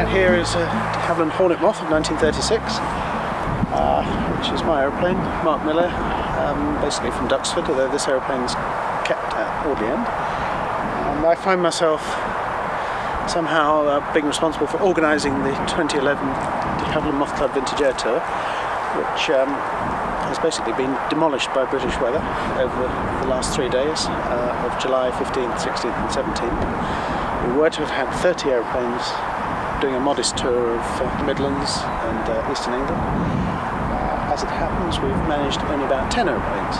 behind here is a de Havilland Hornet Moth of 1936, which is my aeroplane, Mark Miller, basically from Duxford, although this aeroplane's kept at Audley End. And I find myself somehow being responsible for organising the 2011 de Havilland Moth Club Vintage Air Tour, which has basically been demolished by British weather over the last 3 days of July 15th, 16th and 17th. We were to have had 30 aeroplanes doing a modest tour of the Midlands and Eastern England. As it happens, we've managed only about 10 aeroplanes.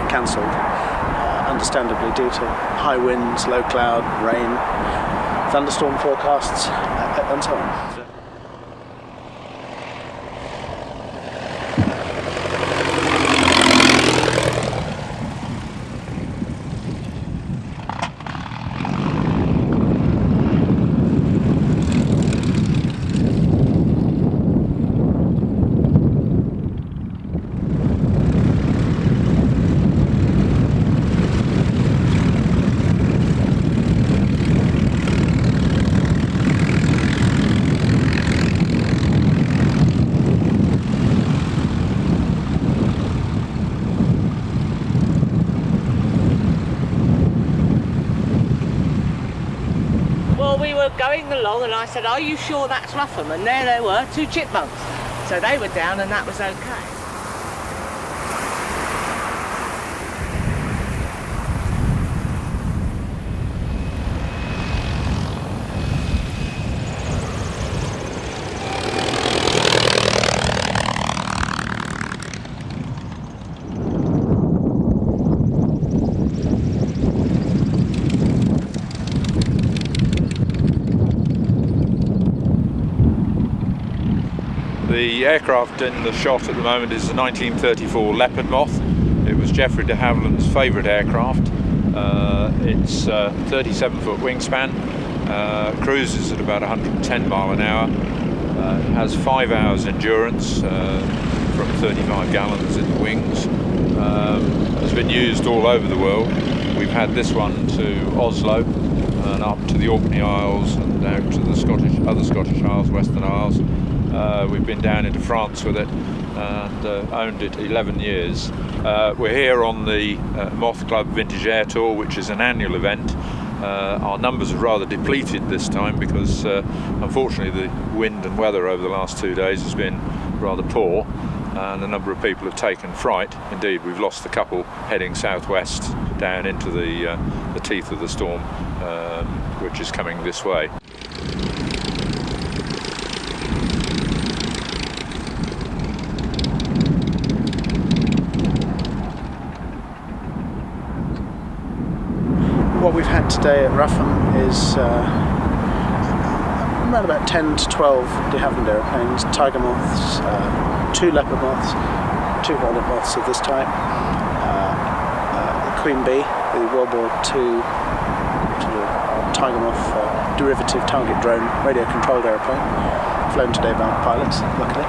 Cancelled, understandably due to high winds, low cloud, rain, thunderstorm forecasts, and so on. We were going along and I said, "Are you sure that's Ruffham?" And there they were, 2 chipmunks. So they were down and that was okay. The aircraft in the shot at the moment is the 1934 Leopard Moth. It was Geoffrey de Havilland's favourite aircraft. It's 37-foot wingspan, cruises at about 110 mile an hour, has 5 hours endurance from 35 gallons in the wings, has been used all over the world. We've had this one to Oslo and up to the Orkney Isles and out to the other Scottish Isles, Western Isles. We've been down into France with it and owned it 11 years. We're here on the Moth Club Vintage Air Tour, which is an annual event. Our numbers have rather depleted this time because unfortunately the wind and weather over the last 2 days has been rather poor and a number of people have taken fright. Indeed, we've lost a couple heading southwest down into the teeth of the storm, which is coming this way. What we've had today at Ruffham is around about 10 to 12 de Havilland aeroplanes, tiger moths, 2 leopard moths, 2 hornet moths of this type, the Queen Bee, the World War II tiger moth derivative target drone, radio controlled aeroplane, flown today by pilots, luckily.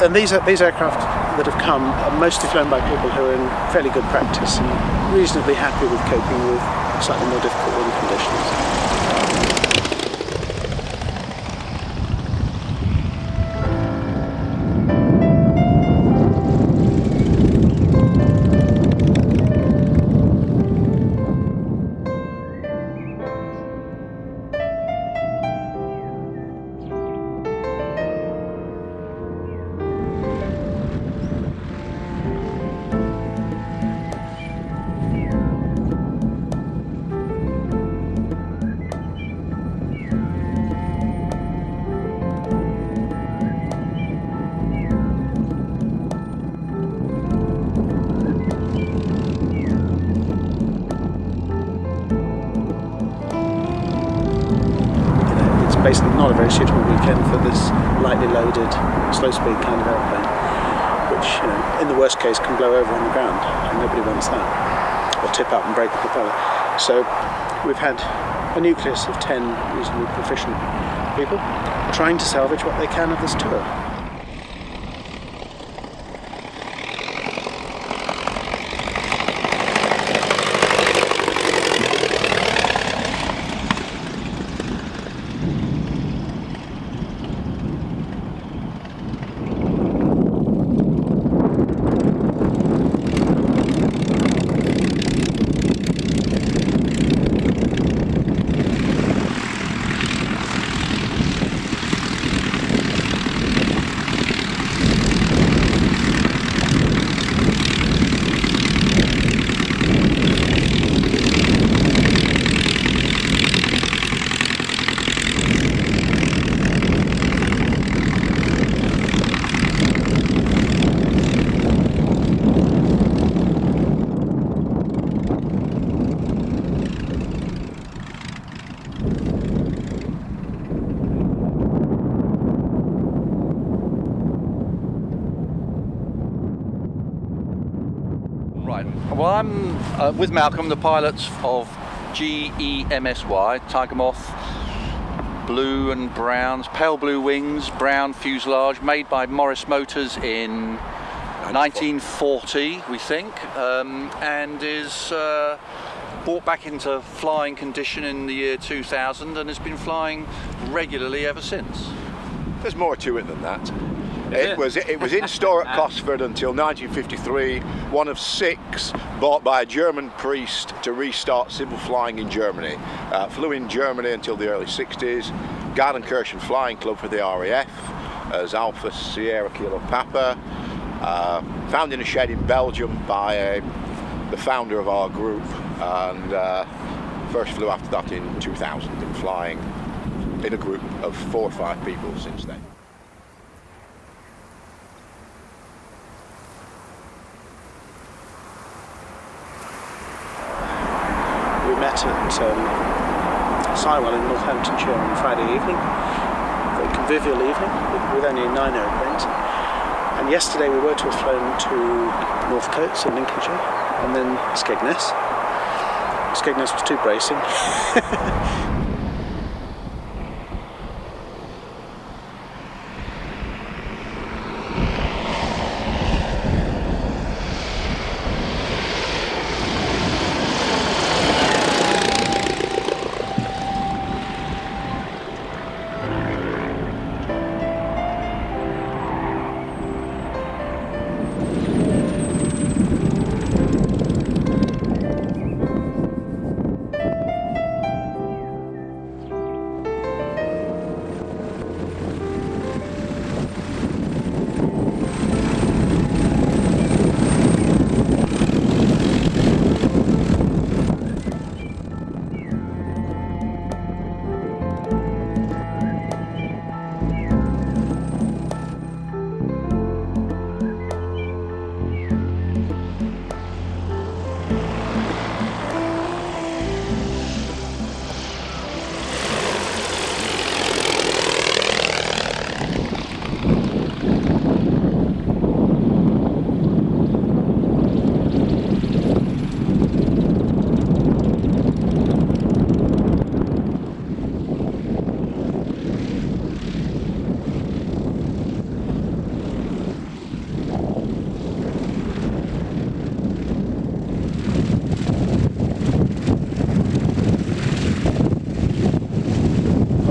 And these aircraft that have come are mostly flown by people who are in fairly good practice and reasonably happy with coping with slightly more difficult wind conditions. basically not a very suitable weekend for this lightly loaded, slow-speed kind of airplane, which, you know, in the worst case can blow over on the ground, and nobody wants that, or tip up and break the propeller. So we've had a nucleus of 10 reasonably proficient people trying to salvage what they can of this tour. Right, well I'm with Malcolm, the pilot of GEMSY, Tiger Moth, blue and browns, pale blue wings, brown fuselage, made by Morris Motors in 1940, we think, and is brought back into flying condition in the year 2000 and has been flying regularly ever since. There's more to it than that. It was in store at Cosford until 1953, one of 6 bought by a German priest to restart civil flying in Germany. Flew in Germany until the early 60s, Gardenkirchen Flying Club for the RAF as Alpha Sierra Kilo Papa, found in a shed in Belgium by the founder of our group, and first flew after that in 2000 and flying in a group of 4 or 5 people since then. We met at Sywell in Northamptonshire on Friday evening, a very convivial evening with only 9 aeroplanes. And yesterday we were to have flown to Northcotes in Lincolnshire and then Skegness. Skegness was too bracing.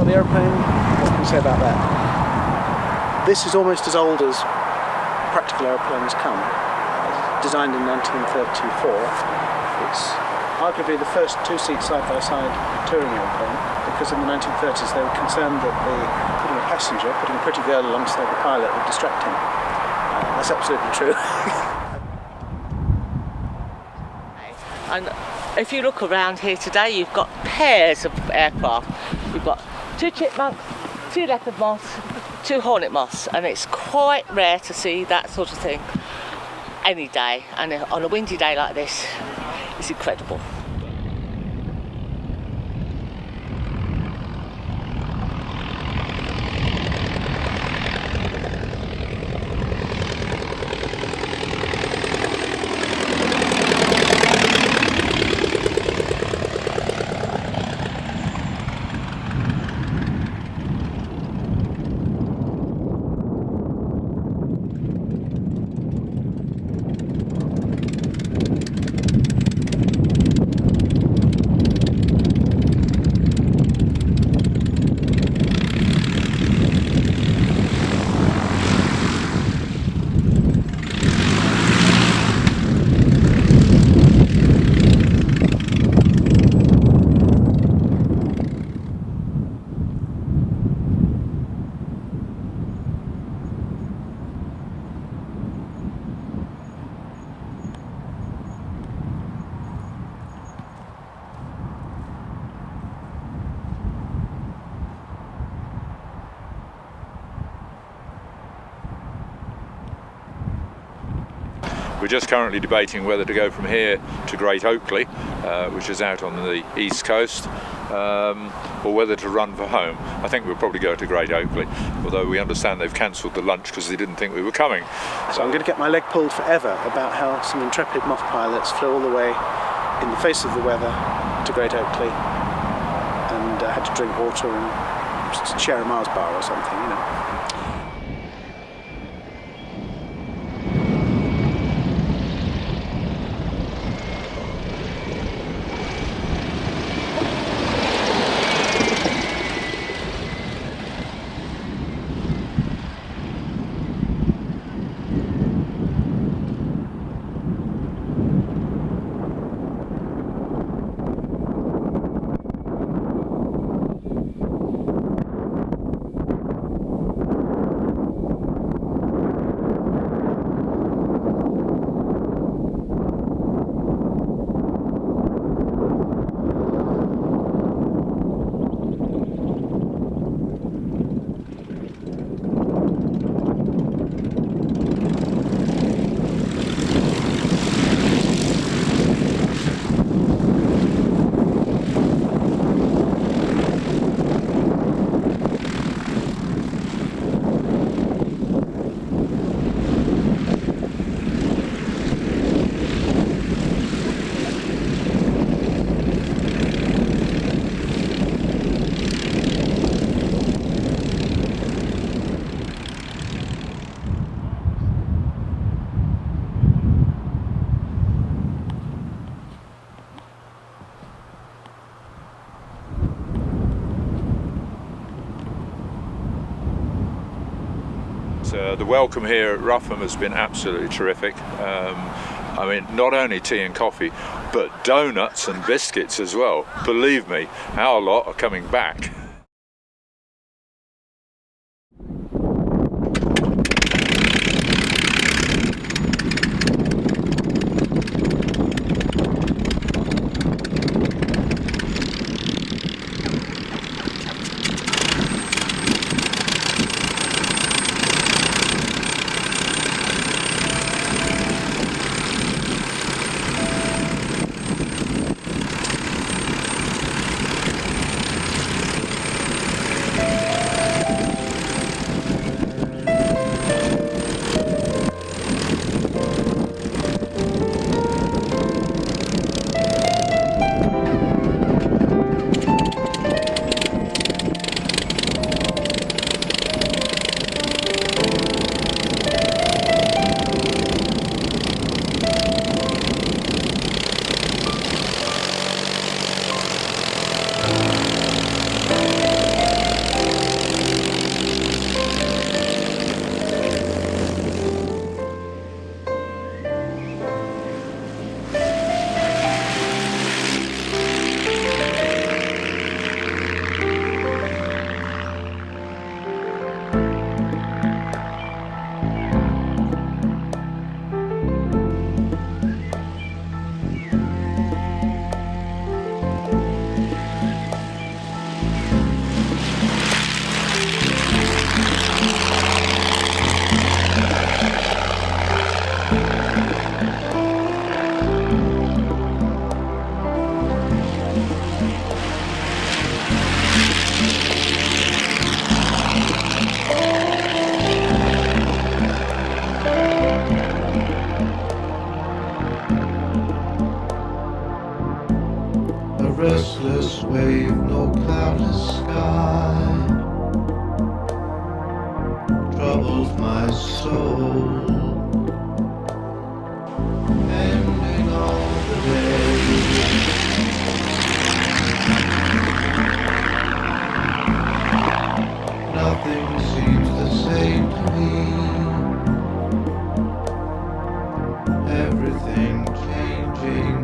Aeroplane, what can we say about that? This is almost as old as practical aeroplanes come. Designed in 1934, it's arguably the first 2-seat side-by-side touring aeroplane, because in the 1930s they were concerned that putting a pretty girl alongside the pilot would distract him. That's absolutely true. And if you look around here today, you've got pairs of aircraft. We've got 2 chipmunks, 2 leopard moths, 2 hornet moths, and it's quite rare to see that sort of thing any day, and on a windy day like this, it's incredible. We're just currently debating whether to go from here to Great Oakley, which is out on the east coast, or whether to run for home. I think we'll probably go to Great Oakley, although we understand they've cancelled the lunch because they didn't think we were coming. So I'm going to get my leg pulled forever about how some intrepid moth pilots flew all the way in the face of the weather to Great Oakley and had to drink water and share a Mars bar or something, you know. The welcome here at Rougham has been absolutely terrific. I mean, not only tea and coffee, but donuts and biscuits as well. Believe me, our lot are coming back. Restless wave, no cloudless sky, troubles my soul, ending all the day. Nothing seems the same to me, everything changing.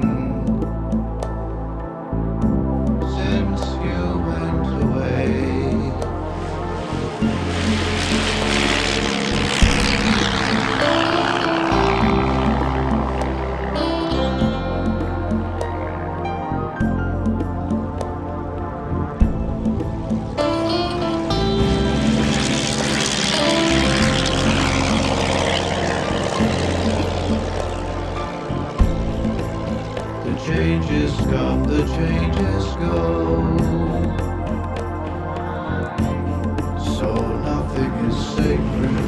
changes come, the changes go. So nothing is sacred.